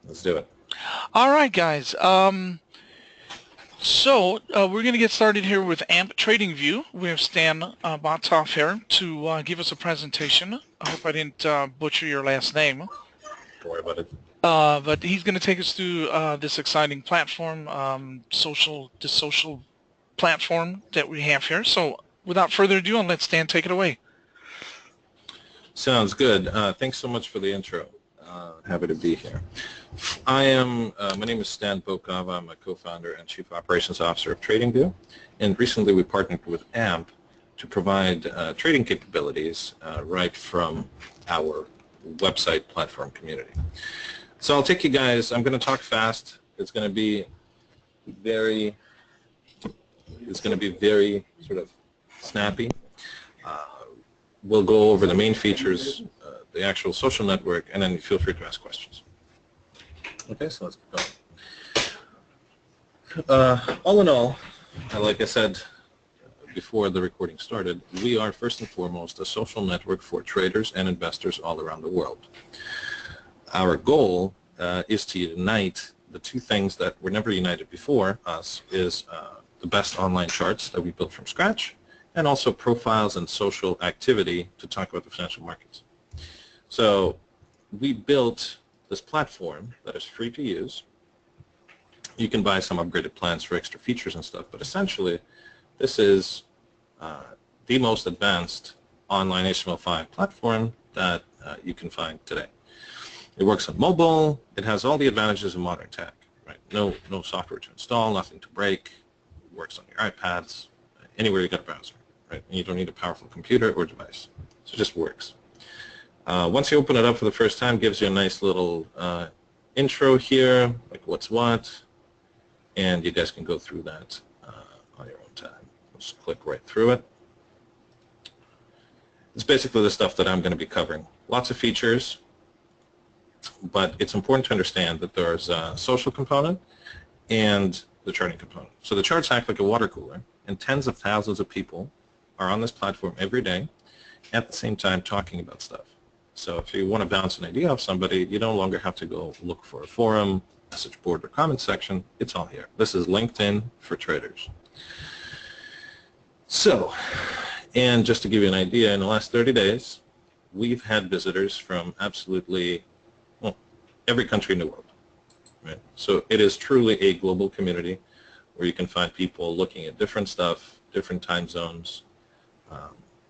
Let's do it. All right, guys. We're going to get started here with AMP TradingView. We have Stan Bontoff here to give us a presentation. I hope I didn't butcher your last name. Don't worry about it. But he's going to take us through this exciting platform, the social platform that we have here. So without further ado, I'll let Stan take it away. Sounds good. Thanks so much for the intro. Happy to be here. My name is Stan Bokava. I'm a co-founder and chief operations officer of TradingView. And recently we partnered with AMP to provide trading capabilities right from our website platform community. So I'll take you guys, I'm going to talk fast. It's going to be very sort of snappy. We'll go over the main features, the actual social network, and then feel free to ask questions. Okay, so let's go. All in all, like I said before the recording started, we are first and foremost a social network for traders and investors all around the world. Our goal is to unite the two things that were never united before us, is the best online charts that we built from scratch, and also profiles and social activity to talk about the financial markets. So we built this platform that is free to use. You can buy some upgraded plans for extra features and stuff, but essentially this is the most advanced online HTML5 platform that you can find today. It works on mobile. It has all the advantages of modern tech, right? No software to install, nothing to break. It works on your iPads, anywhere you got a browser, right? And you don't need a powerful computer or device. So it just works. Once you open it up for the first time, it gives you a nice little intro here, like what's what, and you guys can go through that on your own time. Just click right through it. It's basically the stuff that I'm going to be covering. Lots of features, but it's important to understand that there's a social component and the charting component. So the charts act like a water cooler, and tens of thousands of people are on this platform every day at the same time talking about stuff. So if you want to bounce an idea off somebody, you no longer have to go look for a forum, message board, or comment section. It's all here. This is LinkedIn for traders. So, and just to give you an idea, in the last 30 days, we've had visitors from absolutely every country in the world. Right? So it is truly a global community where you can find people looking at different stuff, different time zones.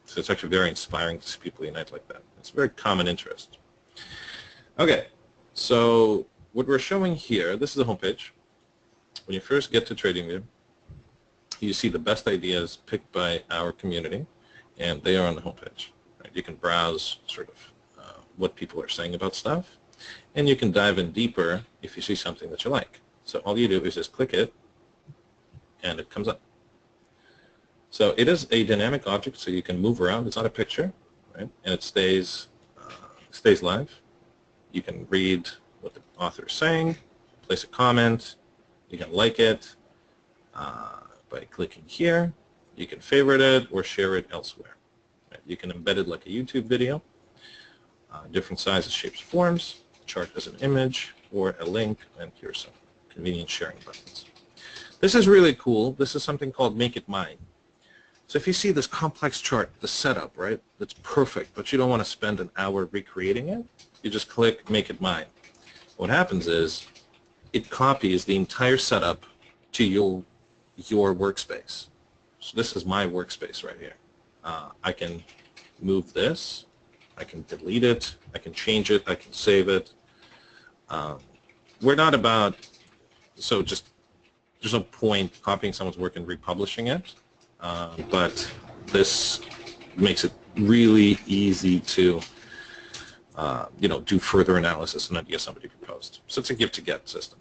So it's actually very inspiring to see people unite like that. It's a very common interest. Okay, so what we're showing here, this is the homepage. When you first get to TradingView, you see the best ideas picked by our community, and they are on the homepage. Right? You can browse sort of what people are saying about stuff, and you can dive in deeper if you see something that you like. So all you do is just click it, and it comes up. So it is a dynamic object, so you can move around. It's not a picture, right? And it stays live. You can read what the author is saying, place a comment. You can like it by clicking here. You can favorite it or share it elsewhere. Right? You can embed it like a YouTube video, different sizes, shapes, forms, chart as an image or a link, and here's some convenient sharing buttons. This is really cool. This is something called Make It Mine. So if you see this complex chart, the setup, right, that's perfect, but you don't want to spend an hour recreating it, you just click Make It Mine. What happens is it copies the entire setup to your workspace. So this is my workspace right here. I can move this, I can delete it, I can change it, I can save it. We're not about, so just, there's no point copying someone's work and republishing it. But this makes it really easy to, do further analysis and idea somebody proposed. So it's a give-to-get system.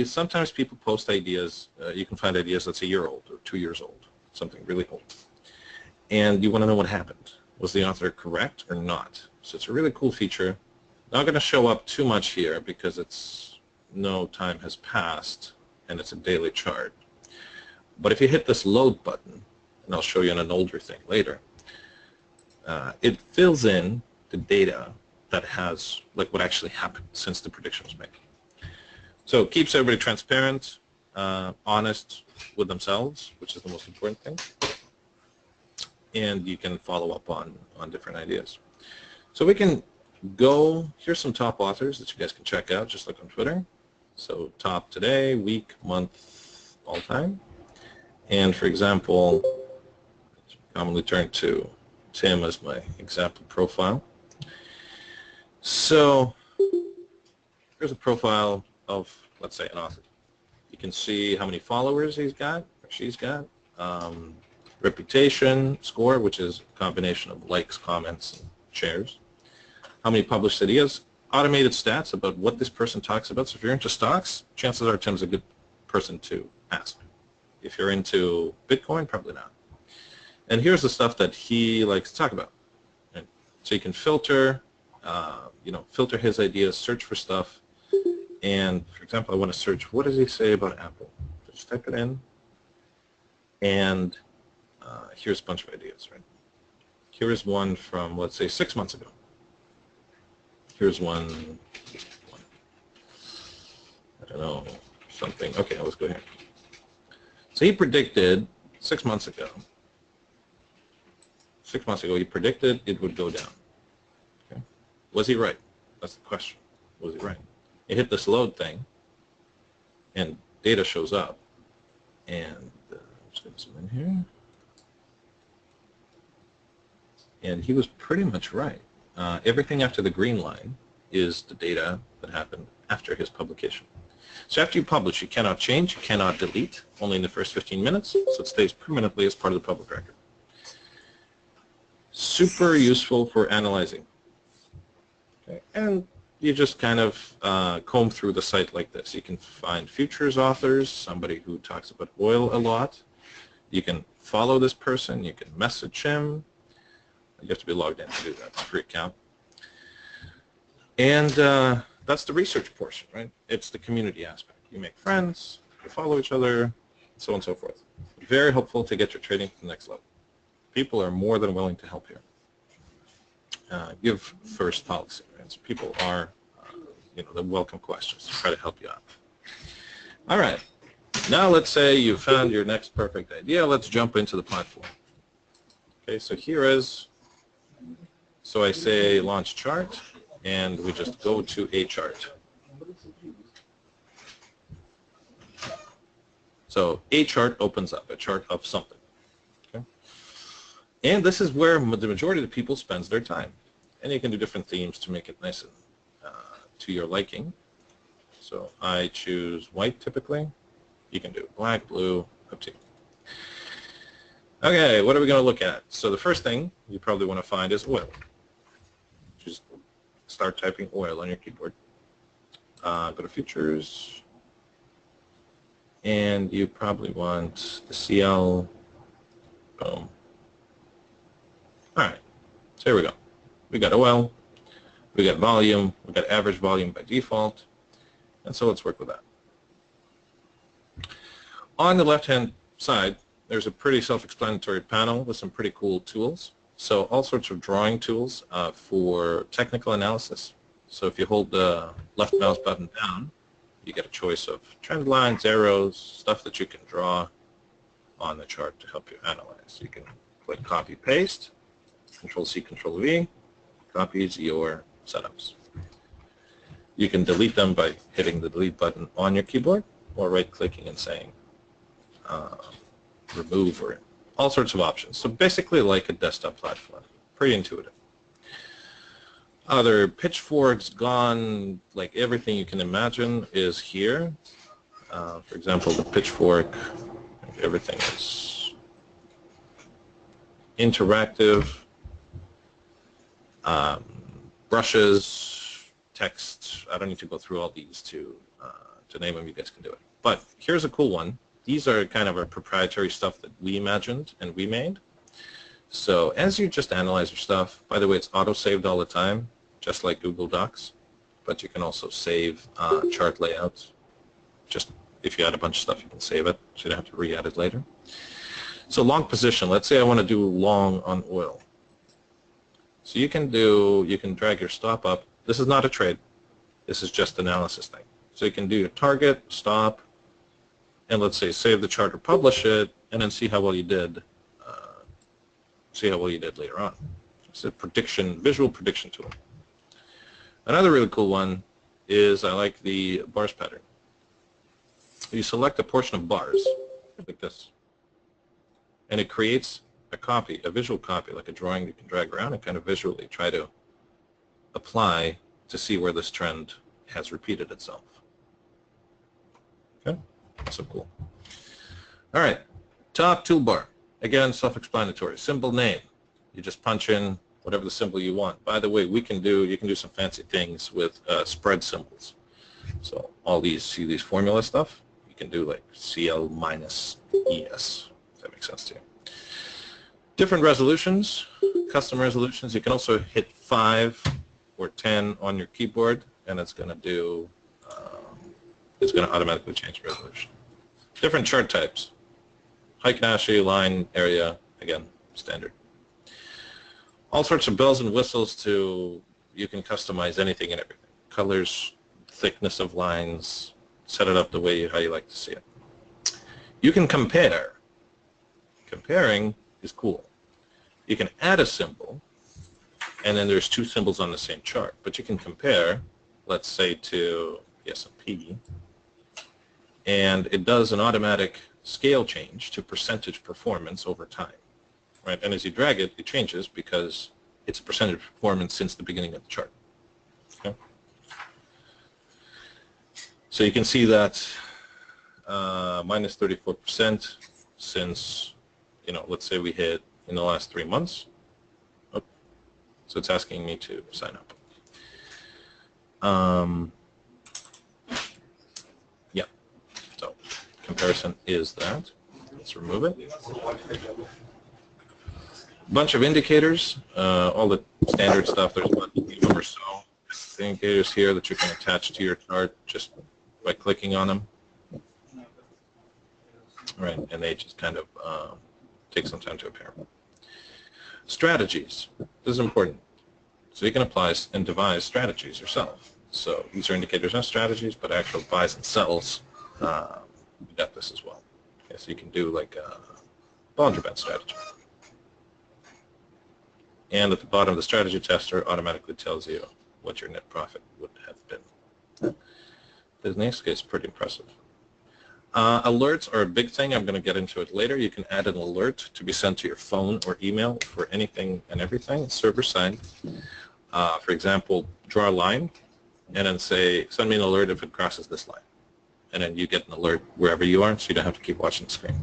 Sometimes people post ideas. You can find ideas that's a year old or 2 years old, something really old. And you want to know what happened. Was the author correct or not? So it's a really cool feature. Not going to show up too much here because no time has passed and it's a daily chart. But if you hit this load button, and I'll show you on an older thing later, it fills in the data that has, like, what actually happened since the prediction was made. So it keeps everybody transparent, honest with themselves, which is the most important thing. And you can follow up on different ideas. So we can go, here's some top authors that you guys can check out, just like on Twitter. So top today, week, month, all time. And for example, I commonly turn to Tim as my example profile. So here's a profile of, let's say, an author. You can see how many followers he's got, or she's got, reputation score, which is a combination of likes, comments, and shares, how many published ideas, automated stats about what this person talks about. So if you're into stocks, chances are Tim's a good person to ask. If you're into Bitcoin, probably not. And here's the stuff that he likes to talk about. Right? So you can filter, filter his ideas, search for stuff. And for example, I want to search, what does he say about Apple? Just type it in. And here's a bunch of ideas, right? Here is one from, let's say, 6 months ago. Here's one, I don't know, something. Okay, let's go here. So he predicted 6 months ago. 6 months ago, he predicted it would go down. Okay. Was he right? That's the question. Was he right? You hit this load thing, and data shows up. And I'm just going to zoom in here. And he was pretty much right. Everything after the green line is the data that happened after his publication. So after you publish, you cannot change, you cannot delete, only in the first 15 minutes, so it stays permanently as part of the public record. Super useful for analyzing. Okay. And you just kind of comb through the site like this. You can find futures authors, somebody who talks about oil a lot. You can follow this person, you can message him. You have to be logged in to do that. It's a free account. And that's the research portion, right? It's the community aspect. You make friends, you follow each other, so on and so forth. Very helpful to get your trading to the next level. People are more than willing to help here. Give first policy, right? So people are, they welcome questions to try to help you out. All right. Now let's say you found your next perfect idea. Let's jump into the platform. Okay, so here is, so I say launch chart, and we just go to a chart. So a chart opens up, a chart of something. Okay? And this is where the majority of the people spends their time. And you can do different themes to make it nice and to your liking. So I choose white typically. You can do black, blue, up to you. Okay, what are we going to look at? So the first thing you probably want to find is oil. Just start typing oil on your keyboard. Go to futures. And you probably want the CL. Boom. All right, so here we go. We got oil, we got volume, we got average volume by default, and so let's work with that. On the left-hand side, there's a pretty self-explanatory panel with some pretty cool tools. So all sorts of drawing tools for technical analysis. So if you hold the left mouse button down, you get a choice of trend lines, arrows, stuff that you can draw on the chart to help you analyze. You can click copy paste, Control-C, Control-V, copies your setups. You can delete them by hitting the delete button on your keyboard or right-clicking and saying remove, or all sorts of options. So basically like a desktop platform. Pretty intuitive. Other pitchforks, gone, like everything you can imagine is here. For example, the pitchfork, everything is interactive. Brushes, text. I don't need to go through all these to name them. You guys can do it. But here's a cool one. These are kind of our proprietary stuff that we imagined and we made. So as you just analyze your stuff, by the way, it's auto-saved all the time, just like Google Docs. But you can also save chart layouts. Just if you add a bunch of stuff, you can save it, so you don't have to re-add it later. So long position. Let's say I want to do long on oil. So you can drag your stop up This is not a trade. This is just analysis thing. So you can do your target, stop, and let's say save the chart or publish it, and then see how well you did. See how well you did later on. It's a prediction, visual prediction tool. Another really cool one is I like the bars pattern. You select a portion of bars like this, and it creates a copy, a visual copy, like a drawing you can drag around and kind of visually try to apply to see where this trend has repeated itself. Okay, so cool. All right, top toolbar. Again, self-explanatory. Symbol name. You just punch in whatever the symbol you want. By the way, you can do some fancy things with spread symbols. So all these, see these formula stuff? You can do like CL minus ES, if that makes sense to you. Different resolutions, custom resolutions. You can also hit 5 or 10 on your keyboard, and it's going to do, it's going to automatically change the resolution. Different chart types. Fibonacci, line, area, again, standard. All sorts of bells and whistles you can customize anything and everything. Colors, thickness of lines, set it up the way how you like to see it. You can compare. Comparing is cool. You can add a symbol, and then there's 2 symbols on the same chart. But you can compare, let's say, to the S&P, and it does an automatic scale change to percentage performance over time, right? And as you drag it, it changes because it's a percentage performance since the beginning of the chart. Okay? So you can see that minus 34% since, let's say we hit in the last 3 months. Oh, so it's asking me to sign up. Yeah. So comparison is that. Let's remove it. Bunch of indicators, all the standard stuff. There's about 8 or so indicators here that you can attach to your chart just by clicking on them. Right, and they just kind of take some time to appear. Strategies. This is important. So you can apply and devise strategies yourself. So these are indicators, not strategies, but actual buys and sells. You got this as well. Okay, so you can do like a Bollinger Band strategy. And at the bottom, the strategy tester automatically tells you what your net profit would have been. This next case is pretty impressive. Alerts are a big thing. I'm going to get into it later. You can add an alert to be sent to your phone or email for anything and everything, server side. For example, draw a line and then say, send me an alert if it crosses this line. And then you get an alert wherever you are, so you don't have to keep watching the screen.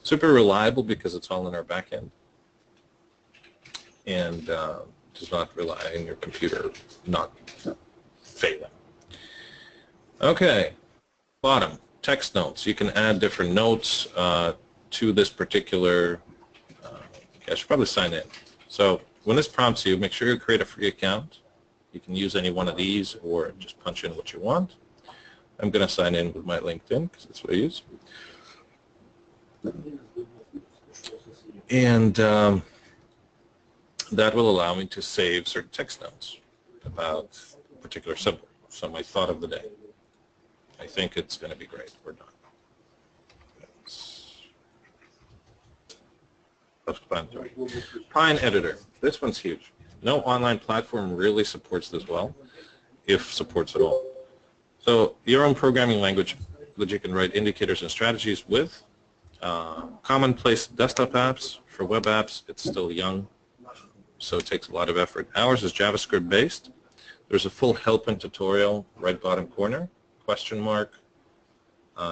Super reliable because it's all in our back end. And does not rely on your computer not failing. Okay, bottom, text notes. You can add different notes to this particular, I should probably sign in. So when this prompts you, make sure you create a free account. You can use any one of these or just punch in what you want. I'm going to sign in with my LinkedIn because that's what I use. And that will allow me to save certain text notes about a particular symbol. So my thought of the day. I think it's going to be great. We're done. Pine Editor. This one's huge. No online platform really supports this well, if supports at all. So your own programming language that you can write indicators and strategies with. Commonplace desktop apps. For web apps, it's still young, so it takes a lot of effort. Ours is JavaScript based. There's a full help and tutorial right bottom corner. Question mark,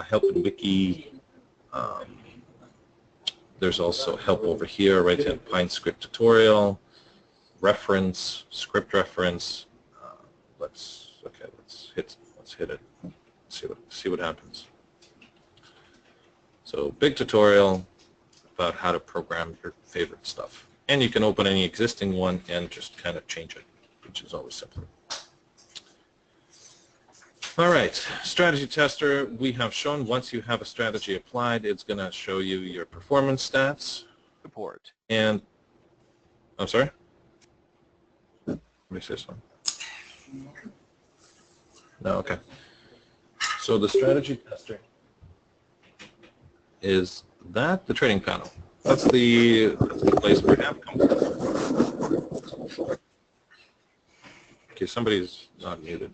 help in wiki. There's also help over here, right hand Pine script tutorial, reference, script reference. Let's hit it. See what happens. So big tutorial about how to program your favorite stuff. And you can open any existing one and just kind of change it, which is always simpler. All right, strategy tester, we have shown once you have a strategy applied, it's going to show you your performance stats. Report. And, I'm sorry? Let me say something. No, okay. So the strategy tester is that the trading panel. That's the place where app comes in. Okay, somebody's not muted.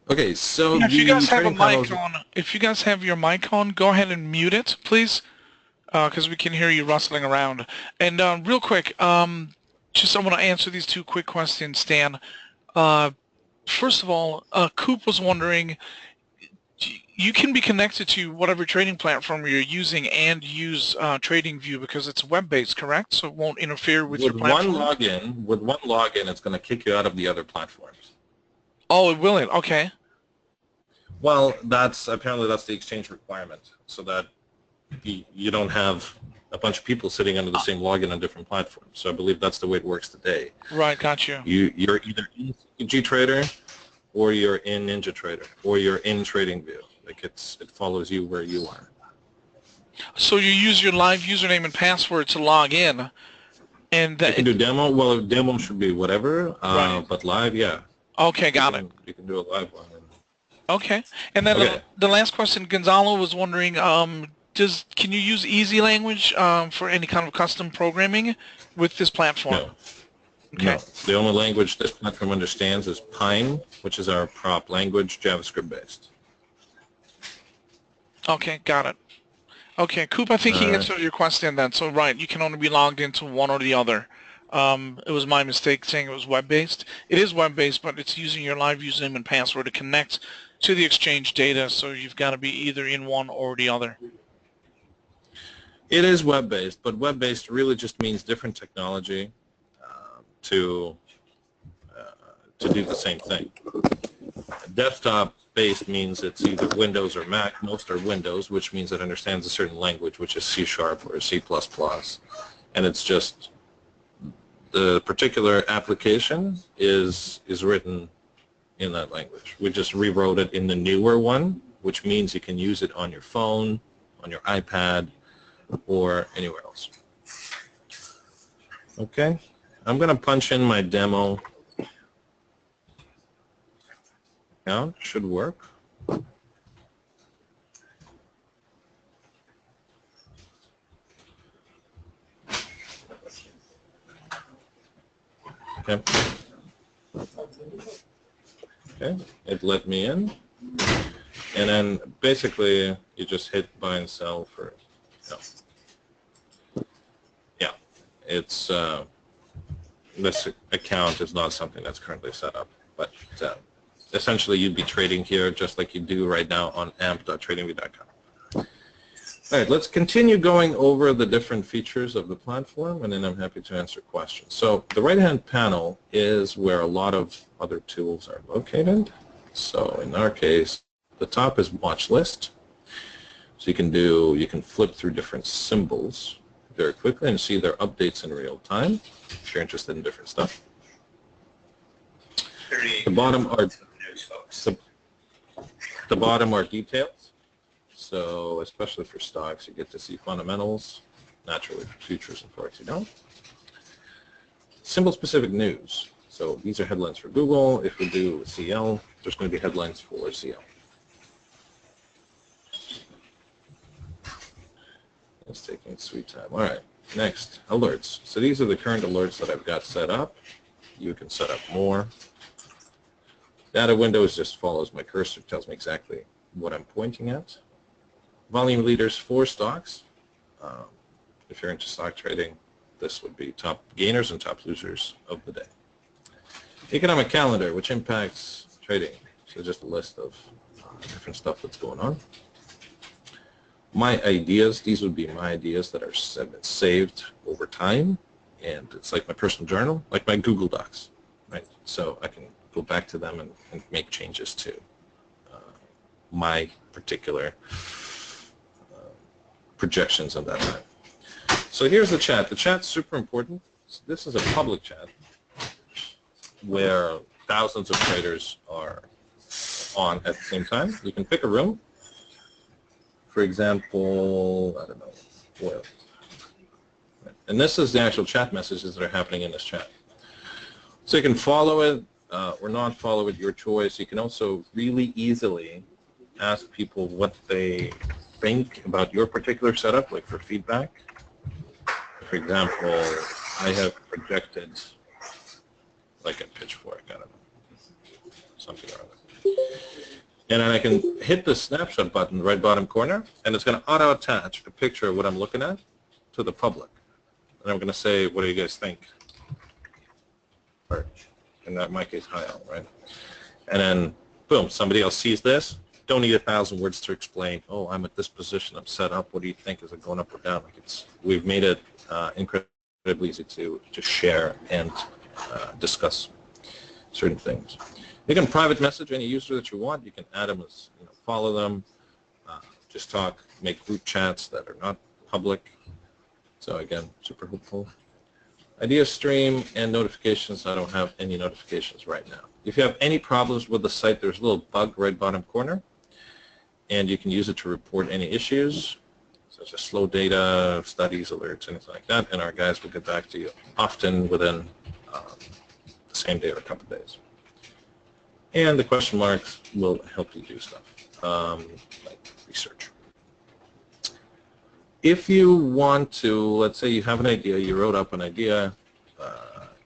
Okay, so Yeah, if you the guys have a trading panels. mic on, if you guys have your mic on, go ahead and mute it, please, because we can hear you rustling around. And real quick, just I want to answer these two quick questions, Stan. First of all, Coop was wondering, you can be connected to whatever trading platform you're using and use TradingView because it's web-based, correct? So it won't interfere with your platform? With one login, it's going to kick you out of the other platforms. Oh, it will. Okay. Well, apparently that's the exchange requirement, so that you don't have a bunch of people sitting under the same login on different platforms. So I believe that's the way it works today. Right, got you. You're either in GTrader, or you're in NinjaTrader, or you're in TradingView. Like it follows you where you are. So you use your live username and password to log in, and You can do demo. Well, demo should be whatever, right. but live, yeah. Okay, got it. You can do a live one. Okay, and then Okay. the last question, Gonzalo was wondering, can you use easy language for any kind of custom programming with this platform? No. Okay. No. The only language this platform understands is Pine, which is our prop language, JavaScript based. Okay, got it. Okay, Coop, I think he answered your question then. So, right, you can only be logged into one or the other. It was my mistake saying it was web-based. It is web-based, but it's using your live username and password to connect to the exchange data, so you've got to be either in one or the other. It is web-based, but web-based really just means different technology to do the same thing. Desktop-based means it's either Windows or Mac. Most are Windows, which means it understands a certain language, which is C# or C++. And it's just the particular application is written in that language. We just rewrote it in the newer one, which means you can use it on your phone, on your iPad, or anywhere else. Okay, I'm going to punch in my demo account. Should work. Okay. Okay, it let me in. And then basically you just hit buy and sell for, yeah, it's, this account is not something that's currently set up, but essentially you'd be trading here just like you do right now on amp.tradingview.com. All right, let's continue going over the different features of the platform, and then I'm happy to answer questions. So the right-hand panel is where a lot of other tools are located. So in our case, the top is watch list. So you can flip through different symbols very quickly and see their updates in real time if you're interested in different stuff. The bottom are details. So especially for stocks, you get to see fundamentals. Naturally, for futures and forex, you don't. Symbol-specific news. So these are headlines for Google. If we do CL, there's going to be headlines for CL. It's taking sweet time. All right, next, alerts. So these are the current alerts that I've got set up. You can set up more. Data windows just follows my cursor, tells me exactly what I'm pointing at. Volume leaders for stocks. If you're into stock trading, this would be top gainers and top losers of the day. Economic calendar, which impacts trading. So just a list of different stuff that's going on. My ideas, these would be my ideas that have been saved over time, and it's like my personal journal, like my Google Docs, right? So I can go back to them and make changes to my particular projections of that time. So here's the chat. The chat's super important. This is a public chat where thousands of traders are on at the same time. You can pick a room. For example, I don't know, oil. And this is the actual chat messages that are happening in this chat. So you can follow it, or not follow it, your choice. You can also really easily ask people what they think about your particular setup, like for feedback. For example, I have projected like a pitchfork, I don't know, something or other. And then I can hit the snapshot button right bottom corner, and it's going to auto-attach a picture of what I'm looking at to the public. And I'm going to say, what do you guys think? Or in my case, hi all, right? And then, boom, somebody else sees this. Don't need 1,000 words to explain, oh, I'm at this position, I'm set up, what do you think? Is it going up or down? Like we've made it incredibly easy to share and discuss certain things. You can private message any user that you want. You can add them as, follow them, just talk, make group chats that are not public. So again, super helpful. Idea stream and notifications. I don't have any notifications right now. If you have any problems with the site, there's a little bug right bottom corner, and you can use it to report any issues, such as slow data, studies, alerts, anything like that, and our guys will get back to you often within the same day or a couple of days. And the question marks will help you do stuff, like research. If you want to, let's say you have an idea, you wrote up an idea,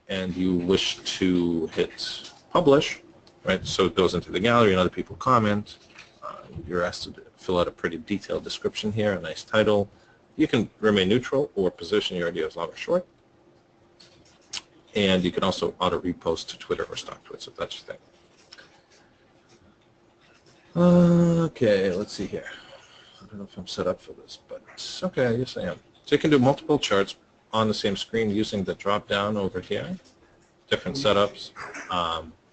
and you wish to hit publish, right? So it goes into the gallery and other people comment. You're asked to fill out a pretty detailed description here, a nice title. You can remain neutral or position your idea as long or short. And you can also auto-repost to Twitter or stock tweets if that's your thing. Okay, let's see here. I don't know if I'm set up for this, but okay, yes I am. So you can do multiple charts on the same screen using the drop-down over here. Different setups,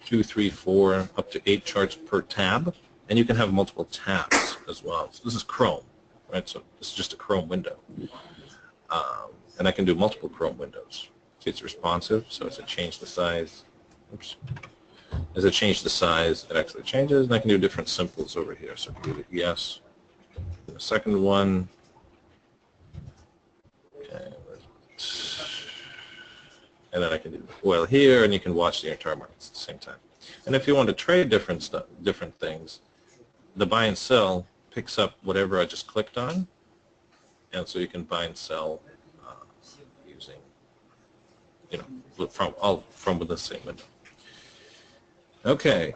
2, 3, 4, up to 8 charts per tab. And you can have multiple tabs as well. So this is Chrome, right? So this is just a Chrome window. And I can do multiple Chrome windows. See, it's responsive, so as I change the size, oops. As I change the size, it actually changes, and I can do different symbols over here. So I can do the yes. The second one, okay, and then I can do oil here, and you can watch the entire market at the same time. And if you want to trade different things, the buy and sell picks up whatever I just clicked on, and so you can buy and sell using, from within the same window. Okay,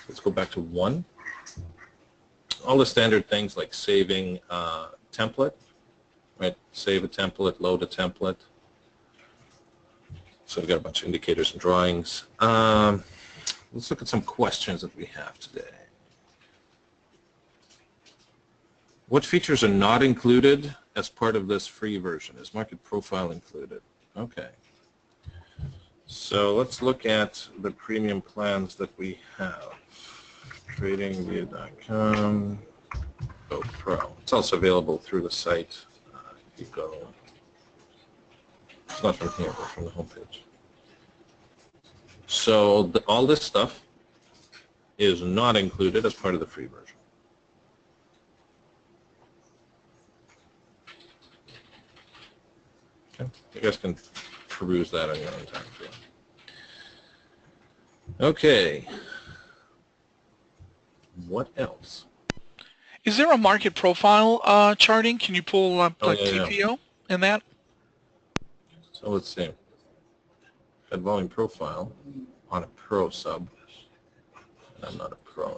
let's go back to 1. All the standard things like saving template, right? Save a template, load a template. So we've got a bunch of indicators and drawings. Let's look at some questions that we have today. What features are not included as part of this free version? Is market profile included? Okay. So let's look at the premium plans that we have. TradingView.com, Go Pro. It's also available through the site. If you go, it's not from here, but from the homepage. So all this stuff is not included as part of the free version. Okay. You guys can peruse that on your own time. Okay. What else? Is there a market profile charting? Can you pull up like TPO in that? So let's see. Got volume profile on a pro sub. I'm not a pro,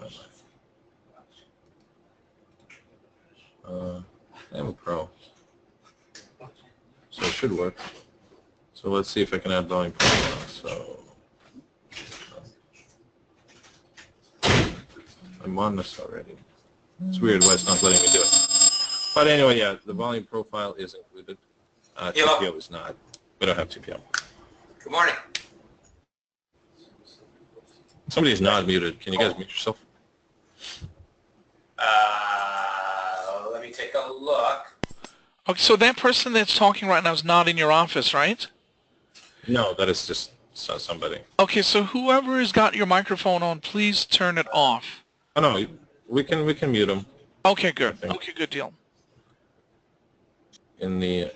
am I? I'm a pro. So it should work. So let's see if I can add volume profile. So I'm on this already. It's weird why it's not letting me do it. But anyway, yeah, the volume profile is included. TPO is not. We don't have TPO. Good morning. Somebody's not muted. Can you guys mute yourself? Let me take a look. Okay, so that person that's talking right now is not in your office, right? No, that is just somebody. Okay, so whoever has got your microphone on, please turn it off. Oh no, we can mute them. Okay, good. Okay, good deal. In the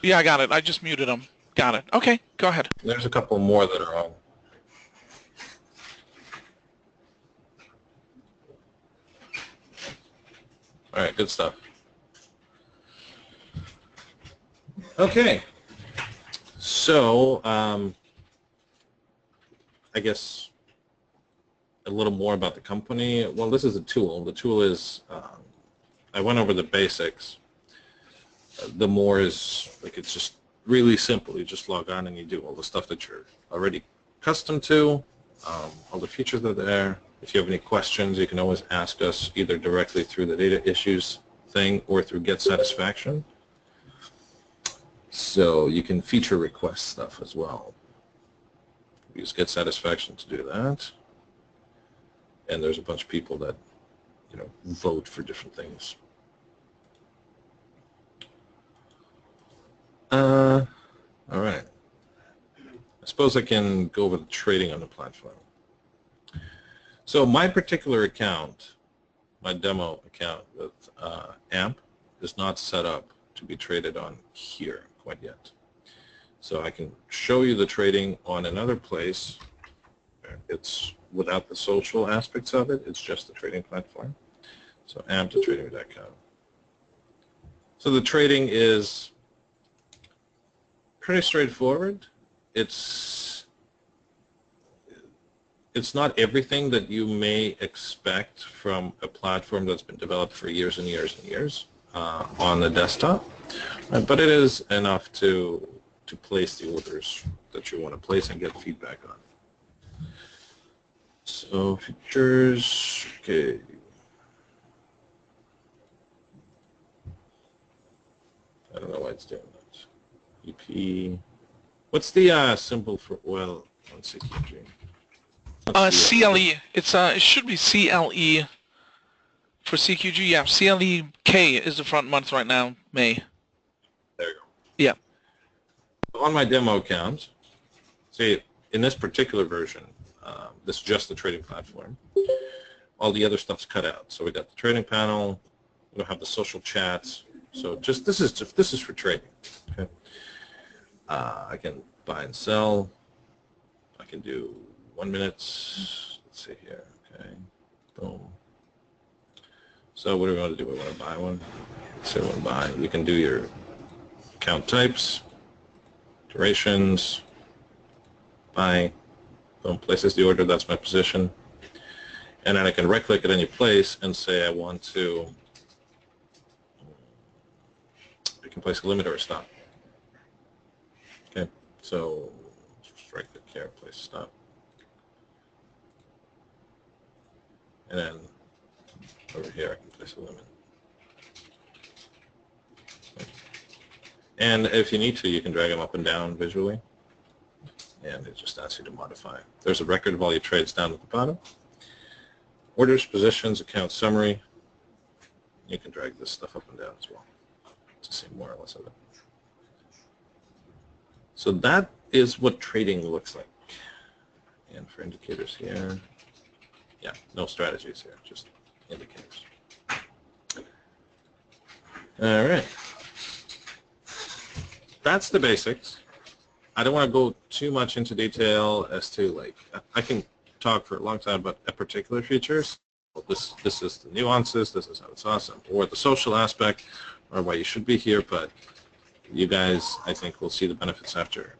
Yeah, I got it. I just muted them. Got it. Okay, go ahead. there's a couple more that are on. All right, good stuff. Okay, so I guess a little more about the company. Well, this is a tool. The tool is, I went over the basics. The more is, like, it's just really simple. You just log on and you do all the stuff that you're already accustomed to. All the features are there. If you have any questions, you can always ask us either directly through the data issues thing or through Get Satisfaction. So you can feature request stuff as well. Use Get Satisfaction to do that. And there's a bunch of people that, you know, vote for different things. All right. I suppose I can go over the trading on the platform. So my particular account, my demo account with AMP, is not set up to be traded on here quite yet. So I can show you the trading on another place. It's without the social aspects of it. It's just the trading platform. So AMP to TradingView.com. So the trading is pretty straightforward. It's not everything that you may expect from a platform that's been developed for years and years and years on the desktop, but it is enough to place the orders that you want to place and get feedback on. So features, okay. I don't know why it's doing that. EP. What's the symbol for oil on CQG? CLE. It should be CLE for CQG. Yeah, CLEK is the front month right now, May. There you go. Yeah. On my demo account, see, in this particular version, this is just the trading platform. All the other stuff's cut out. So we got the trading panel. We don't have the social chats. So this is for trading. Okay. I can buy and sell. I can do 1 minute. Let's see here. Okay. Boom. So what do we want to do? We want to buy one. So we want to buy. You can do your account types, durations, buy. Boom. Places the order. That's my position. And then I can right-click at any place and say I want to. I can place a limit or a stop. Okay. So just right-click here, place stop. And then over here, I can place a limit. And if you need to, you can drag them up and down visually. And it just asks you to modify. There's a record of all your trades down at the bottom. Orders, positions, account summary. You can drag this stuff up and down as well to see more or less of it. So that is what trading looks like. And for indicators here, yeah, no strategies here, just indicators. All right. That's the basics. I don't want to go too much into detail as to, like, I can talk for a long time about a particular features. Well, this is the nuances, this is how it's awesome, or the social aspect, or why you should be here, but you guys, I think, will see the benefits after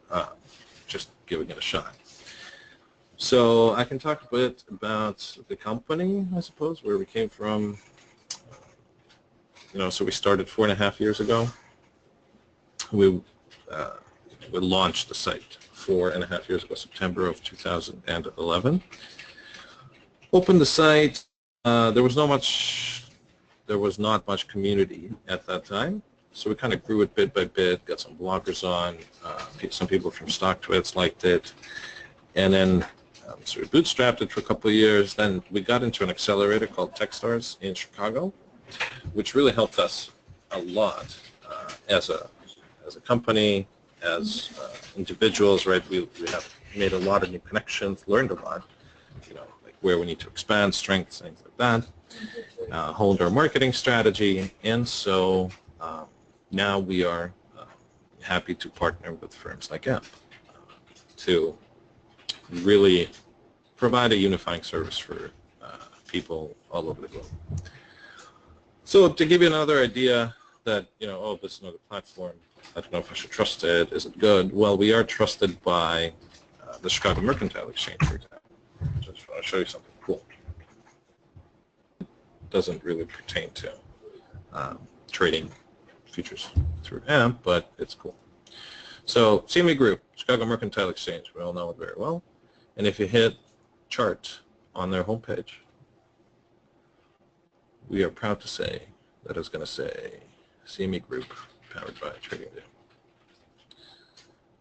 just giving it a shot. So I can talk a bit about the company, I suppose, where we came from. You know, so we started 4.5 years ago. We launched the site 4.5 years ago, September of 2011. Opened the site. There was not much community at that time, so we kind of grew it bit by bit. Got some bloggers on. Some people from StockTwits liked it, and then so we bootstrapped it for a couple of years. Then we got into an accelerator called Techstars in Chicago, which really helped us a lot as a company, as individuals, right? We have made a lot of new connections, learned a lot, you know, like where we need to expand, strengths, things like that, honed our marketing strategy, and so now we are happy to partner with firms like AMP to really provide a unifying service for people all over the globe. So to give you another idea that, oh, this is another platform, I don't know if I should trust it, is it good? Well, we are trusted by the Chicago Mercantile Exchange, for example. Just want to show you something cool. It doesn't really pertain to trading futures through AMP, but it's cool. So CME Group, Chicago Mercantile Exchange, we all know it very well. And if you hit chart on their homepage, we are proud to say that it's going to say CME Group powered by TradingView.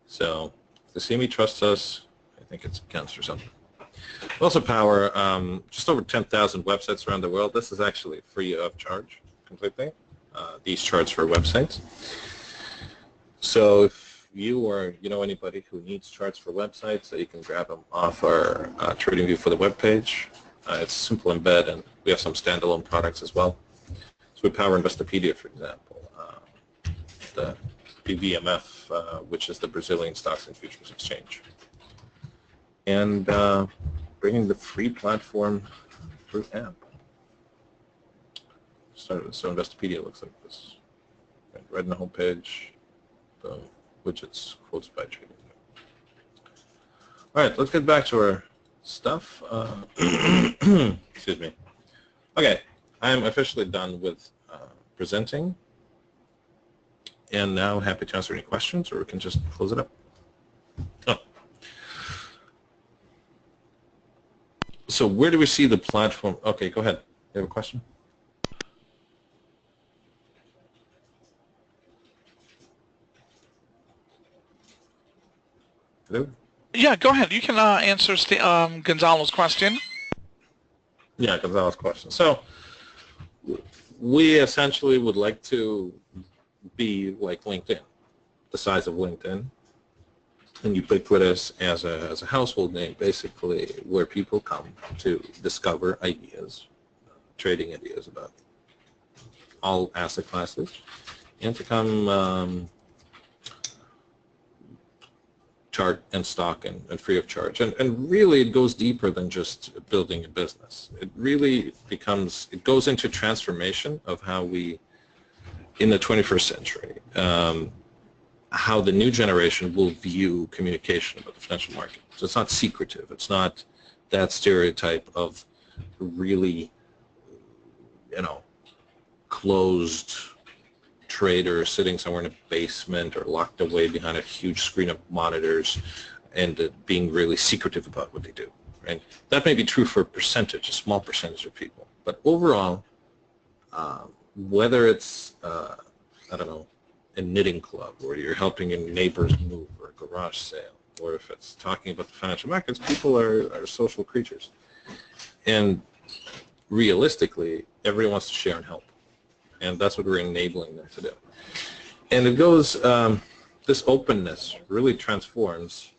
So the CME trusts us. I think it counts for something. We also power just over 10,000 websites around the world. This is actually free of charge completely, these charts for websites. So if you or you know anybody who needs charts for websites, so you can grab them off our TradingView for the web page. It's simple embed, and we have some standalone products as well. So we power Investopedia, for example, the BVMF, which is the Brazilian Stocks and Futures Exchange, and bringing the free platform through AMP. So Investopedia looks like this. Right in the home page, the widgets, quotes by TradingView. All right, let's get back to our stuff. Excuse me. Okay, I'm officially done with presenting, and now happy to answer any questions, or we can just close it up. Oh. So where do we see the platform? Okay, go ahead. You have a question? Hello? Yeah, go ahead. You can answer Gonzalo's question. Yeah, Gonzalo's question. So we essentially would like to be like LinkedIn, the size of LinkedIn, and ubiquitous as a household name, basically, where people come to discover ideas, trading ideas about all asset classes, and to come chart and stock and free of charge. And really it goes deeper than just building a business. It really becomes, it goes into transformation of how we, in the 21st century, how the new generation will view communication about the financial market. So it's not secretive. It's not that stereotype of really, closed trader sitting somewhere in a basement or locked away behind a huge screen of monitors and being really secretive about what they do, right? That may be true for a small percentage of people, but overall, whether it's, I don't know, a knitting club where you're helping your neighbors move, or a garage sale, or if it's talking about the financial markets, people are social creatures. And realistically, everyone wants to share and help. And that's what we're enabling them to do. And it goes, this openness really transforms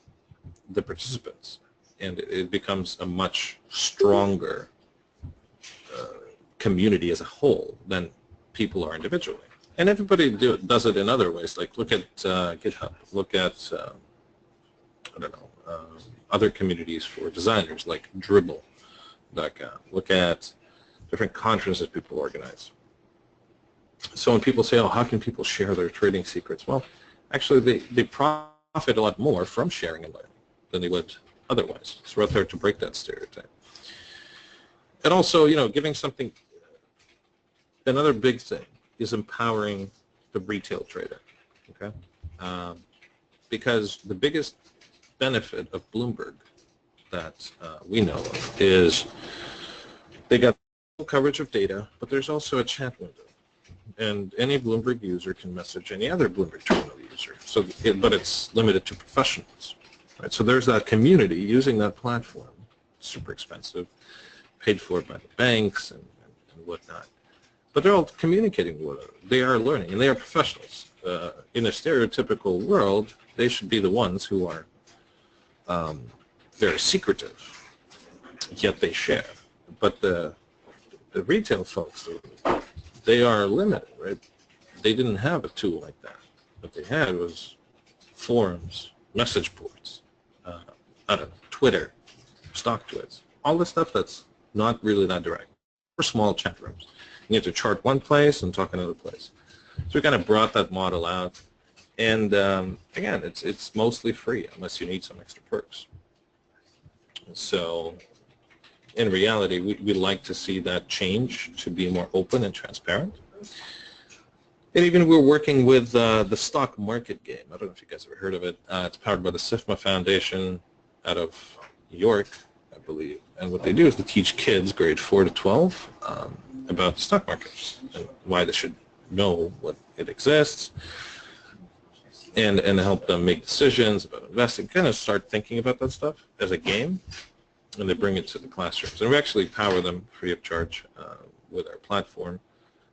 the participants, and it becomes a much stronger community as a whole than people are individually. And everybody does it in other ways. Like look at GitHub, look at, I don't know, other communities for designers like Dribble.com, look at different conferences people organize. So when people say, oh, how can people share their trading secrets? Well, actually, they profit a lot more from sharing and learning than they would otherwise. So we're out there to break that stereotype. And also, giving something, another big thing is empowering the retail trader, okay? Because the biggest benefit of Bloomberg that we know of is they got coverage of data, but there's also a chat window. And any Bloomberg user can message any other Bloomberg terminal user. So, but it's limited to professionals, right? So there's that community using that platform. Super expensive, paid for by the banks and whatnot. But they're all communicating with one another. They are learning, and they are professionals. In a stereotypical world, they should be the ones who are very secretive, yet they share. But the retail folks, they are limited, right? They didn't have a tool like that. What they had was forums, message boards, I don't know, Twitter, stock tweets, all the stuff that's not really that direct, or small chat rooms. You have to chart one place and talk another place. So we kind of brought that model out. And again, it's mostly free unless you need some extra perks. So in reality, we'd like to see that change to be more open and transparent. And even we're working with the stock market game. I don't know if you guys ever heard of it. It's powered by the SIFMA Foundation out of New York, I believe. And what they do is they teach kids grade 4 to 12 about the stock market and why they should know what it exists, and help them make decisions about investing, kind of start thinking about that stuff as a game, and they bring it to the classrooms. And we actually power them free of charge with our platform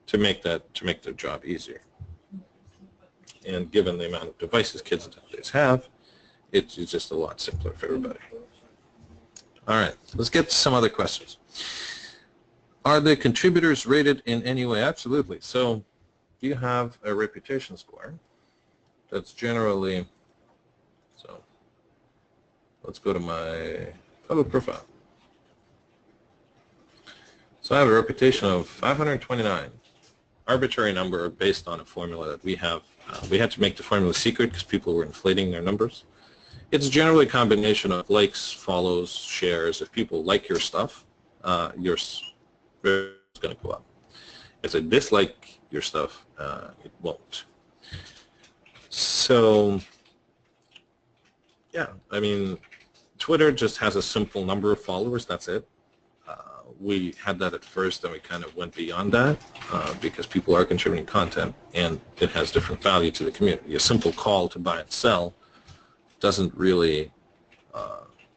to make their job easier. And given the amount of devices kids nowadays have, it's just a lot simpler for everybody. All right, let's get to some other questions. Are the contributors rated in any way? Absolutely. So you have a reputation score that's generally, so let's go to my public profile. So I have a reputation of 529, arbitrary number based on a formula that we have. We had to make the formula secret because people were inflating their numbers. It's generally a combination of likes, follows, shares. If people like your stuff, your score is going to go up. If they dislike your stuff, it won't. So, yeah, I mean, Twitter just has a simple number of followers. That's it. We had that at first, and we kind of went beyond that because people are contributing content, and it has different value to the community. A simple call to buy and sell doesn't really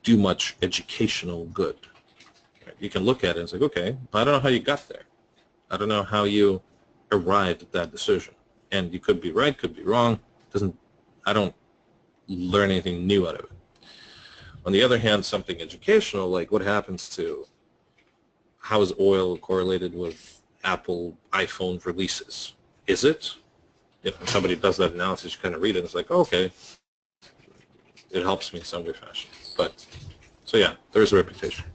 do much educational good. Right? You can look at it and say, okay, I don't know how you got there. I don't know how you arrived at that decision. And you could be right, could be wrong. I don't learn anything new out of it. On the other hand, something educational, like what happens to how is oil correlated with Apple iPhone releases? Is it? If somebody does that analysis, you kind of read it, and it's like, oh, okay, it helps me in some way, fashion. But, so yeah, there's a reputation.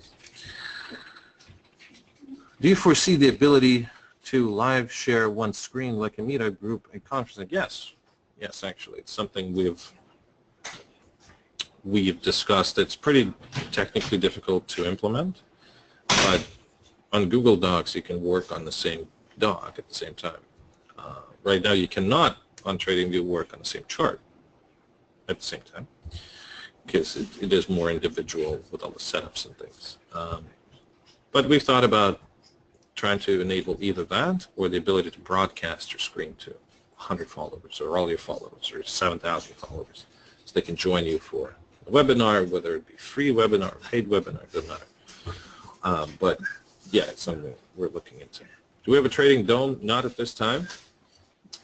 Do you foresee the ability to live share one screen like a meetup group and conference? Yes. Yes, actually. It's something we've discussed. It's pretty technically difficult to implement, but on Google Docs, you can work on the same doc at the same time. Right now, you cannot, on TradingView, work on the same chart at the same time because it is more individual with all the setups and things. But we've thought about trying to enable either that or the ability to broadcast your screen to 100 followers or all your followers or 7,000 followers so they can join you for a webinar, whether it be free webinar or paid webinar, it doesn't matter. But yeah, it's something we're looking into. Do we have a trading dome? Not at this time.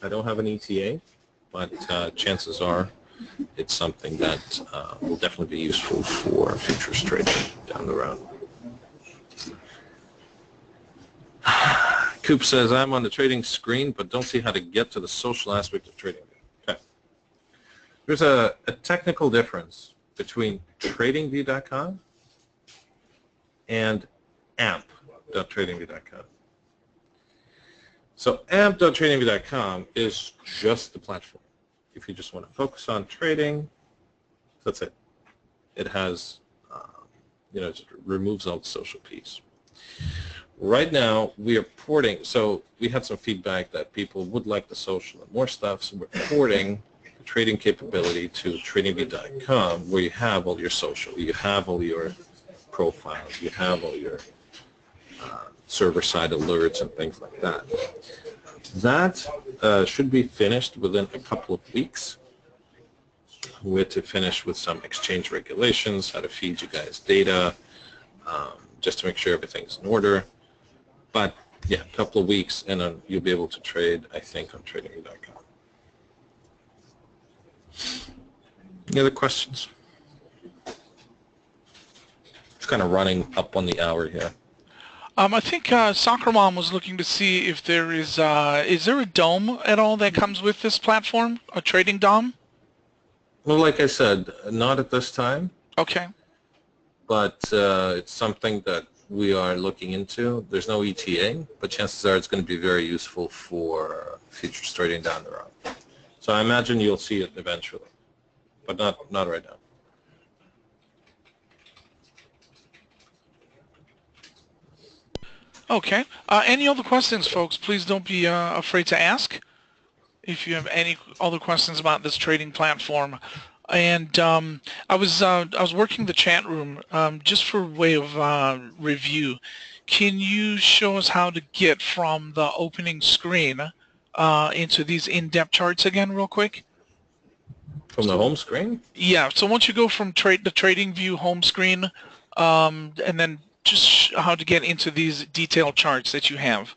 I don't have an ETA, but chances are it's something that will definitely be useful for futures trading down the road. Coop says, I'm on the trading screen, but don't see how to get to the social aspect of trading. Okay. There's a technical difference between TradingView.com and amp.tradingview.com. So amp.tradingview.com is just the platform. If you just want to focus on trading, that's it. It has, it removes all the social piece. Right now, we are porting, so we had some feedback that people would like the social and more stuff, so we're porting the trading capability to TradingView.com, where you have all your social, you have all your profiles, you have all your server-side alerts and things like that. That should be finished within a couple of weeks. We had to finish with some exchange regulations, how to feed you guys data, just to make sure everything's in order. But yeah, a couple of weeks, and then you'll be able to trade, I think, on TradingView.com. Any other questions? It's kind of running up on the hour here. I think Soccer Mom was looking to see if there is there a DOM at all that comes with this platform, a trading DOM? Well, like I said, not at this time. Okay. But it's something that we are looking into. There's no ETA, but chances are it's going to be very useful for futures trading down the road. So I imagine you'll see it eventually, but not right now. Okay. Any other questions, folks? Please don't be afraid to ask if you have any other questions about this trading platform. And I was working the chat room just for way of review. Can you show us how to get from the opening screen into these in-depth charts again, real quick? From the home screen? Yeah. So once you go from the TradingView home screen, and then just how to get into these detailed charts that you have.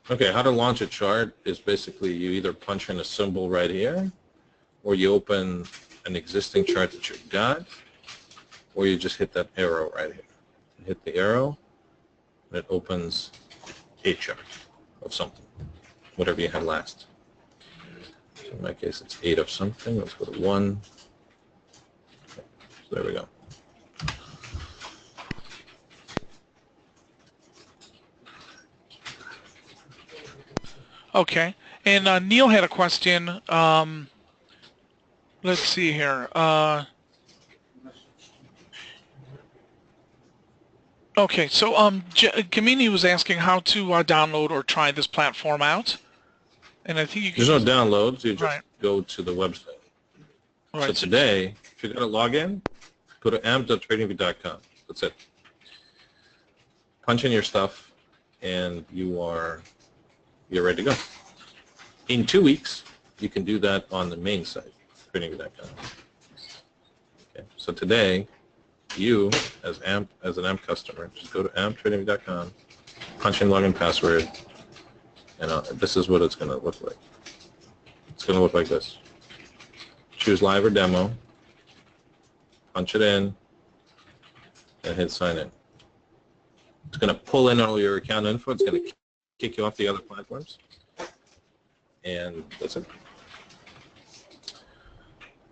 Okay, how to launch a chart is basically you either punch in a symbol right here, or you open an existing chart that you've got, or you just hit that arrow right here. You hit the arrow, and it opens a chart of something, whatever you had last. So in my case, it's 8 of something. Let's go to 1. So there we go. Okay. And Neil had a question. Let's see here. Okay, so Kamini was asking how to download or try this platform out, and I think you can. There's no downloads. You just right. go to the website. Right. So today, if you're going to log in, go to amp.tradingview.com. That's it. Punch in your stuff, and you're ready to go. In 2 weeks, you can do that on the main site, TradingView.com. Okay. So today, you, as an AMP customer, just go to amptradingview.com, punch in login password, and this is what it's going to look like. It's going to look like this. Choose live or demo, punch it in, and hit sign in. It's going to pull in all your account info. It's going to kick you off the other platforms. And that's it.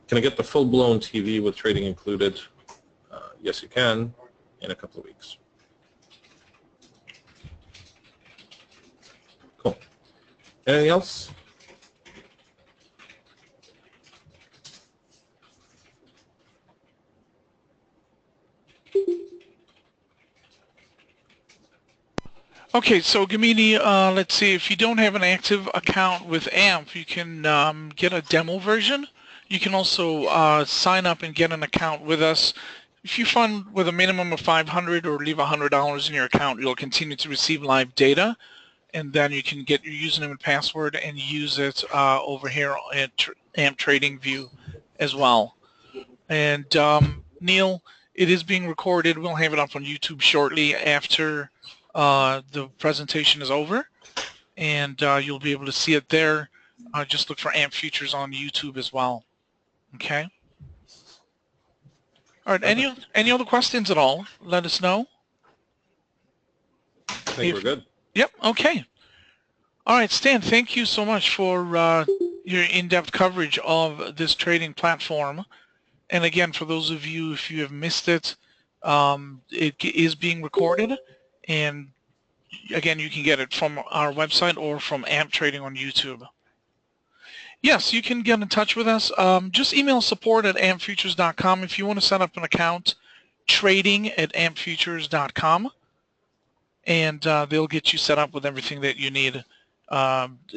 Can I get the full-blown TV with trading included? Yes, you can, in a couple of weeks. Cool. Anything else? Okay, so Gamini, let's see, if you don't have an active account with AMP, you can get a demo version. You can also sign up and get an account with us. If you fund with a minimum of $500 or leave $100 in your account, you'll continue to receive live data, and then you can get your username and password and use it over here at AMP TradingView as well. And Neil, it is being recorded. We'll have it up on YouTube shortly after the presentation is over, and you'll be able to see it there. Just look for AMP Futures on YouTube as well. Okay. All right. Any other questions at all? Let us know. I think we're good. Yep. Okay. All right, Stan. Thank you so much for your in-depth coverage of this trading platform. And again, for those of you, if you have missed it, it is being recorded, and again, you can get it from our website or from AMP Trading on YouTube. Yes, you can get in touch with us. Just email support@ampfutures.com if you want to set up an account, trading@ampfutures.com, and they'll get you set up with everything that you need.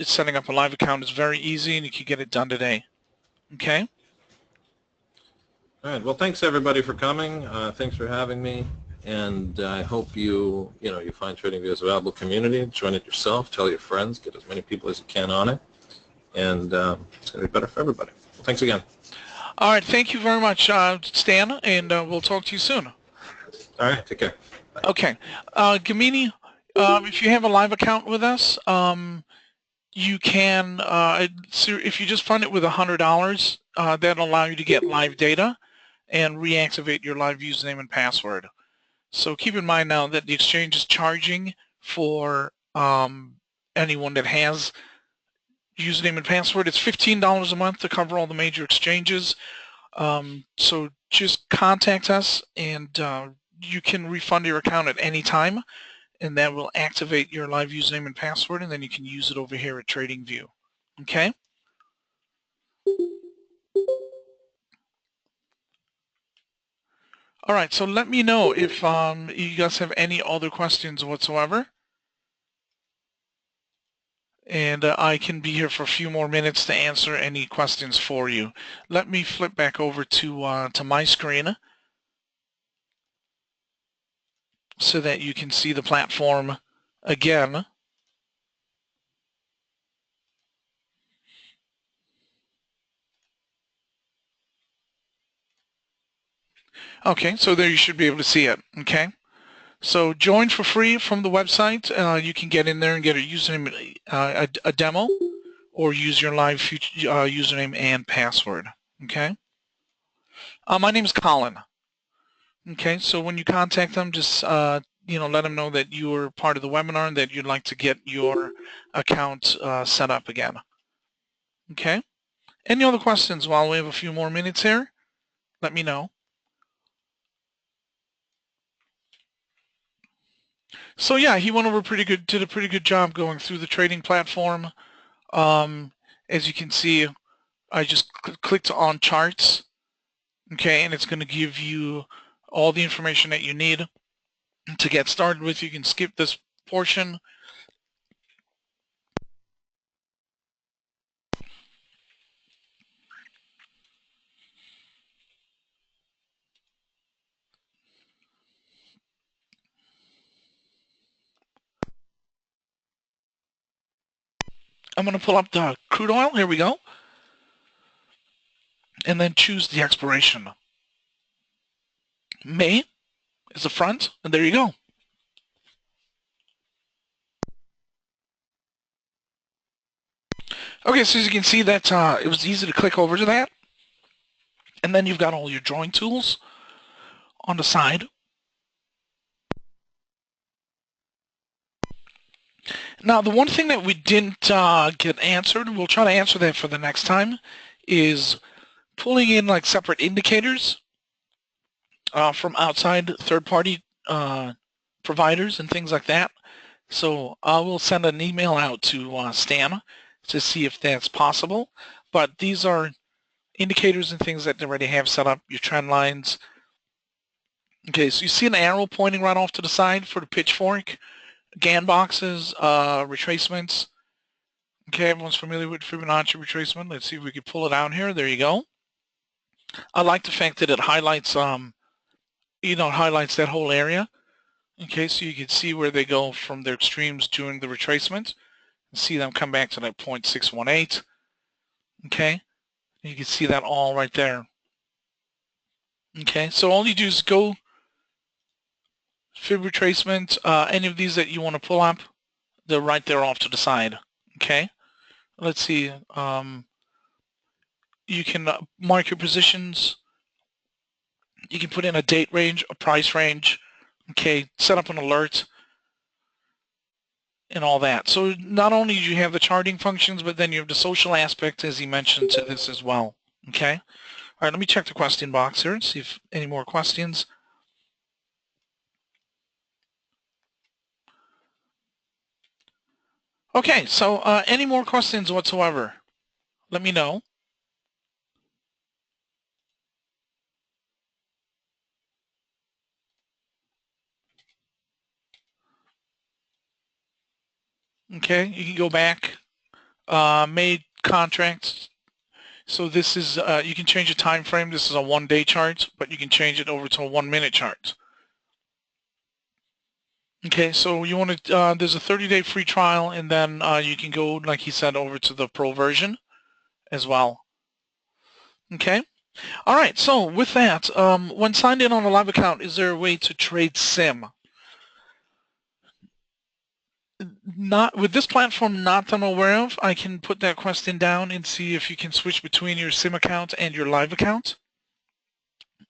Setting up a live account is very easy, and you can get it done today. Okay? All right. Well, thanks everybody for coming. Thanks for having me, and I hope you find TradingView as a valuable community. Join it yourself. Tell your friends. Get as many people as you can on it, and it's going to be better for everybody. Well, thanks again. All right. Thank you very much, Stan, and we'll talk to you soon. All right. Take care. Bye. Okay. Gamini, if you have a live account with us, you can, if you just fund it with $100, that'll allow you to get live data and reactivate your live username and password. So keep in mind now that the exchange is charging for anyone that has username and password. It's $15 a month to cover all the major exchanges. So just contact us and you can refund your account at any time, and that will activate your live username and password, and then you can use it over here at TradingView. Okay? All right, so let me know if you guys have any other questions whatsoever. And I can be here for a few more minutes to answer any questions for you. Let me flip back over to my screen so that you can see the platform again. Okay, so there you should be able to see it. Okay, so join for free from the website. You can get in there and get a username, a demo, or use your live username and password. Okay, my name is Colin. Okay, so when you contact them, just let them know that you are part of the webinar and that you'd like to get your account set up again. Okay, any other questions while we have a few more minutes here? Let me know. So yeah, he went over did a pretty good job going through the trading platform. As you can see, I just clicked on charts, okay, and it's going to give you all the information that you need to get started with. You can skip this portion. I'm going to pull up the crude oil. Here we go. And then choose the expiration. May is the front, and there you go. Okay, so as you can see that it was easy to click over to that. And then you've got all your drawing tools on the side. Now, the one thing that we didn't get answered, we'll try to answer that for the next time, is pulling in like separate indicators from outside third-party providers and things like that. So I will send an email out to Stan to see if that's possible. But these are indicators and things that they already have set up, your trend lines. Okay, so you see an arrow pointing right off to the side for the pitchfork, GAN boxes, retracements. Okay, everyone's familiar with Fibonacci retracement. Let's see if we can pull it out here. There you go. I like the fact that it highlights, it highlights that whole area. Okay, so you can see where they go from their extremes during the retracement. See them come back to that 0.618. Okay, you can see that all right there. Okay, so all you do is go fib retracement, any of these that you want to pull up, they're right there off to the side. Okay, let's see. You can mark your positions. You can put in a date range, a price range. Okay, set up an alert and all that. So not only do you have the charting functions, but then you have the social aspect, as he mentioned, to this as well. Okay. All right, let me check the question box here and see if any more questions. Okay, so any more questions whatsoever, let me know. Okay, you can go back, made contracts. So this is, you can change the time frame. This is a 1-day chart, but you can change it over to a 1-minute chart. Okay, so you want to, there's a 30-day free trial, and then you can go, like he said, over to the pro version as well. Okay. All right, so with that, when signed in on a live account, is there a way to trade SIM? Not with this platform, not that I'm aware of. I can put that question down and see if you can switch between your SIM account and your live account.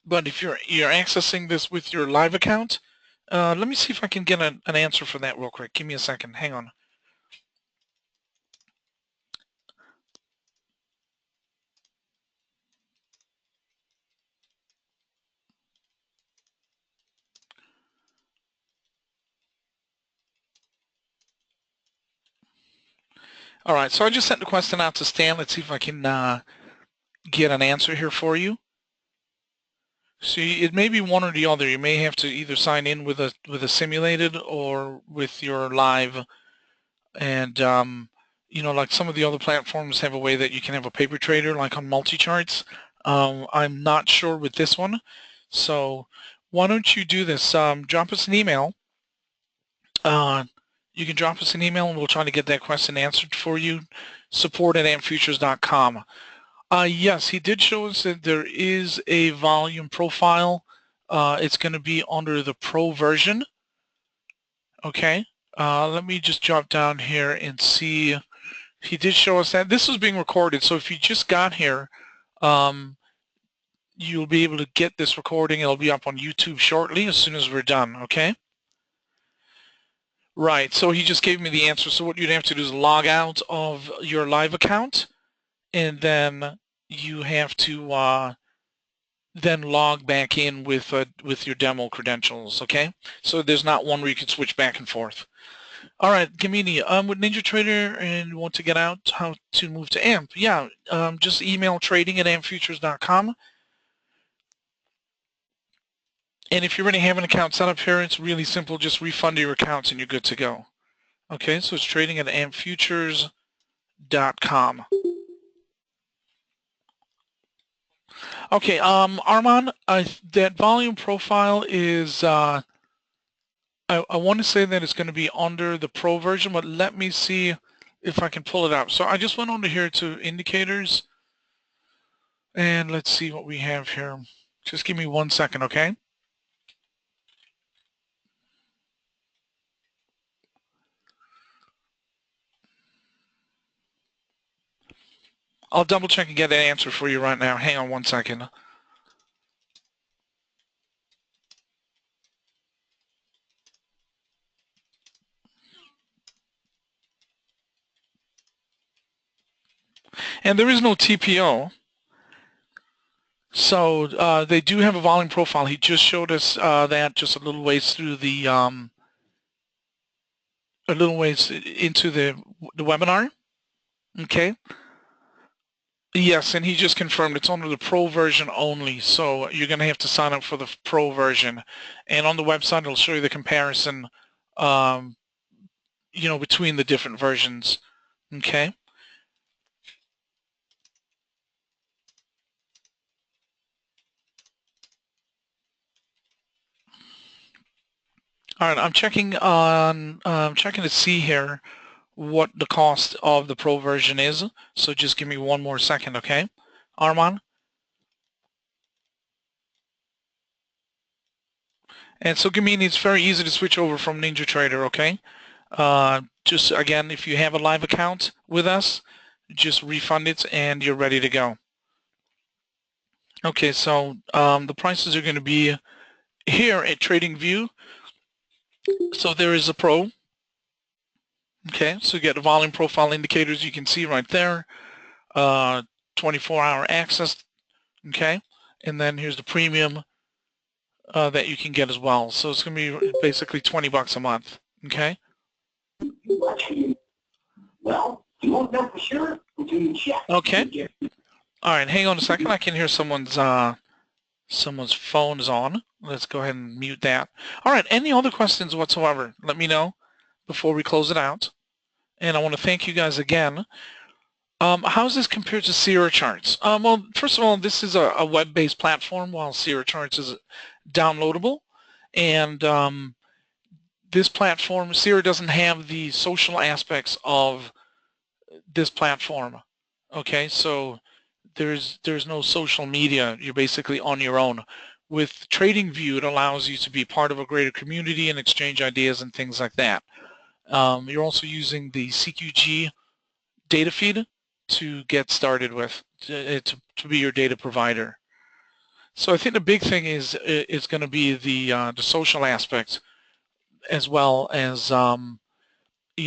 But if you're accessing this with your live account, let me see if I can get an answer for that real quick. Give me a second. Hang on. All right, so I just sent the question out to Stan. Let's see if I can get an answer here for you. See, it may be one or the other. You may have to either sign in with a simulated or with your live. And you know, like some of the other platforms have a way that you can have a paper trader, like on multi-charts. I'm not sure with this one. So why don't you do this? Drop us an email. You can drop us an email and we'll try to get that question answered for you. support@ampfutures.com. Yes, he did show us that there is a volume profile. It's going to be under the Pro version. Okay. Let me just drop down here and see. He did show us that. This is being recorded, so if you just got here, you'll be able to get this recording. It'll be up on YouTube shortly as soon as we're done, okay? Right, so he just gave me the answer. So what you'd have to do is log out of your live account, and then you have to then log back in with your demo credentials, okay? So there's not one where you can switch back and forth. All right, Gamini, with NinjaTrader and you want to get out, how to move to AMP? Yeah, just email trading@ampfutures.com. And if you already have an account set up here, it's really simple. Just refund your accounts and you're good to go. Okay, so it's trading@ampfutures.com. Okay, Armand, that volume profile is, I want to say that it's going to be under the Pro version, but let me see if I can pull it up. So I just went under here to indicators, and let's see what we have here. Just give me 1 second, okay? I'll double check and get that answer for you right now. Hang on 1 second. And there is no TPO. So they do have a volume profile. He just showed us that just a little ways through the a little ways into the webinar. Okay. Yes, and he just confirmed it's under the Pro version only. So you're going to have to sign up for the Pro version, and on the website it'll show you the comparison, you know, between the different versions. Okay. All right, I'm checking to see here what the cost of the Pro version is. So just give me 1 more second, okay, Armand? And so Gamini, it's very easy to switch over from NinjaTrader, okay? Just again, if you have a live account with us, just refund it and you're ready to go. Okay, so the prices are going to be here at TradingView. So there is a Pro. Okay, so you get the volume profile indicators you can see right there. 24-hour access. Okay, and then here's the premium that you can get as well. So it's going to be basically $20 a month. Okay. Well, you won't know for sure until you check. Okay. All right, hang on a second. I can hear someone's phone is on. Let's go ahead and mute that. All right, any other questions whatsoever, let me know before we close it out. And I want to thank you guys again. How is this compared to Sierra Charts? Well, first of all, this is a web-based platform, while Sierra Charts is downloadable. And this platform, Sierra doesn't have the social aspects of this platform. Okay, so there's no social media. You're basically on your own. With TradingView, it allows you to be part of a greater community and exchange ideas and things like that. You're also using the CQG data feed to get started with, to be your data provider. So I think the big thing is it's going to be the social aspect, as well as you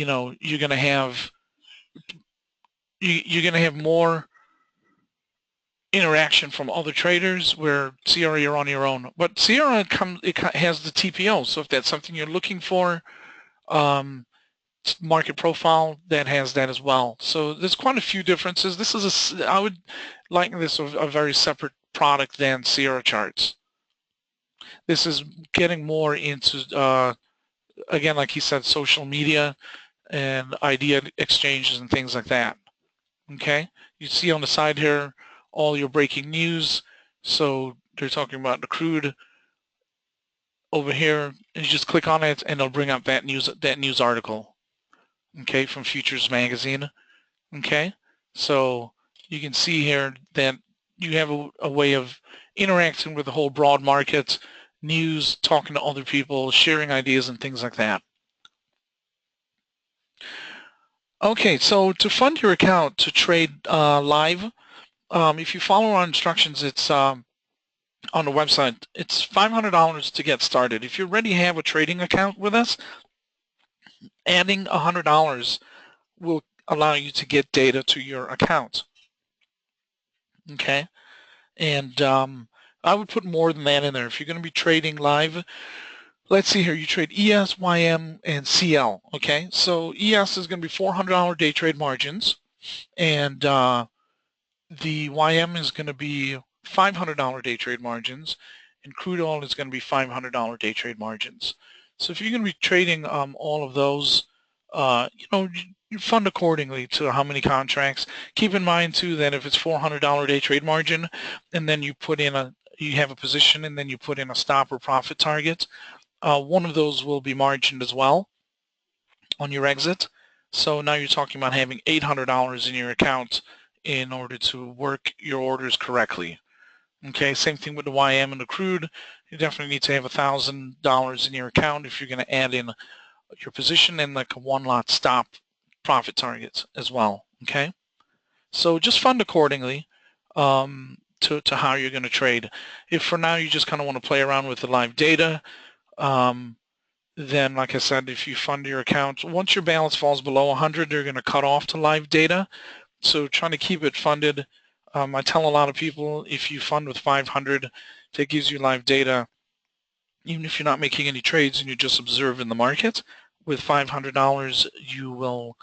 know, you're going to have more interaction from other traders, where Sierra you're on your own. But Sierra has the TPO, so if that's something you're looking for, market profile that has that as well. So there's quite a few differences. This is I would liken this a very separate product than Sierra charts. This is getting more into again, like he said, social media and idea exchanges and things like that. Okay, you see on the side here all your breaking news. So they're talking about the crude over here, and you just click on it, and it'll bring up that news article. Okay, from Futures Magazine. Okay, so you can see here that you have a way of interacting with the whole broad market, news, talking to other people, sharing ideas and things like that. Okay, so to fund your account to trade live, if you follow our instructions, it's on the website. It's $500 to get started. If you already have a trading account with us, adding $100 will allow you to get data to your account. Okay, and I would put more than that in there. If you're going to be trading live, let's see here, you trade ES, YM, and CL. Okay, so ES is going to be $400 day trade margins, and the YM is going to be $500 day trade margins, and crude oil is going to be $500 day trade margins. So if you're going to be trading all of those, you fund accordingly to how many contracts. Keep in mind too that if it's $400 day trade margin, and then you put in you have a position, and then you put in a stop or profit target, one of those will be margined as well on your exit. So now you're talking about having $800 in your account in order to work your orders correctly. Okay, same thing with the YM and the crude. You definitely need to have $1,000 in your account if you're going to add in your position and like a one lot stop profit target as well. Okay, so just fund accordingly to how you're going to trade. If for now you just kind of want to play around with the live data, then like I said, if you fund your account, once your balance falls below 100, they're going to cut off to live data. So trying to keep it funded. I tell a lot of people, if you fund with 500, that gives you live data. Even if you're not making any trades and you're just observing the market, with $500, you will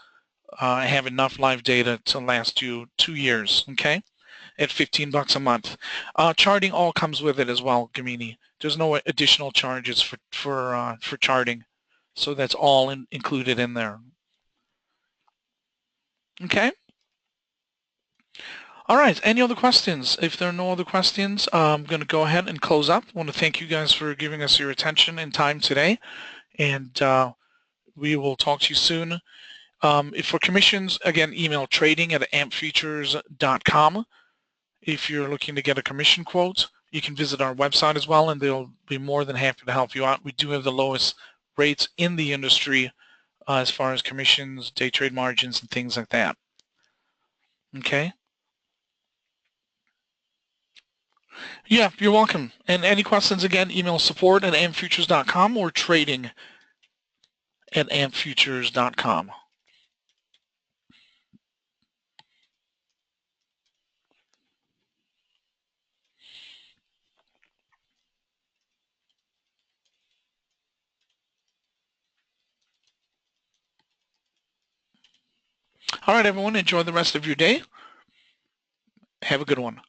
have enough live data to last you 2 years, okay, at $15 a month. Charting all comes with it as well, Gamini. There's no additional charges for charting, so that's all included in there. Okay. All right, any other questions? If there are no other questions, I'm going to go ahead and close up. I want to thank you guys for giving us your attention and time today, and we will talk to you soon. If for commissions, again, email trading@ampfutures.com. If you're looking to get a commission quote, you can visit our website as well, and they'll be more than happy to help you out. We do have the lowest rates in the industry as far as commissions, day trade margins, and things like that. Okay. Yeah, you're welcome. And any questions, again, email support@ampfutures.com or trading@ampfutures.com. All right, everyone, enjoy the rest of your day. Have a good one.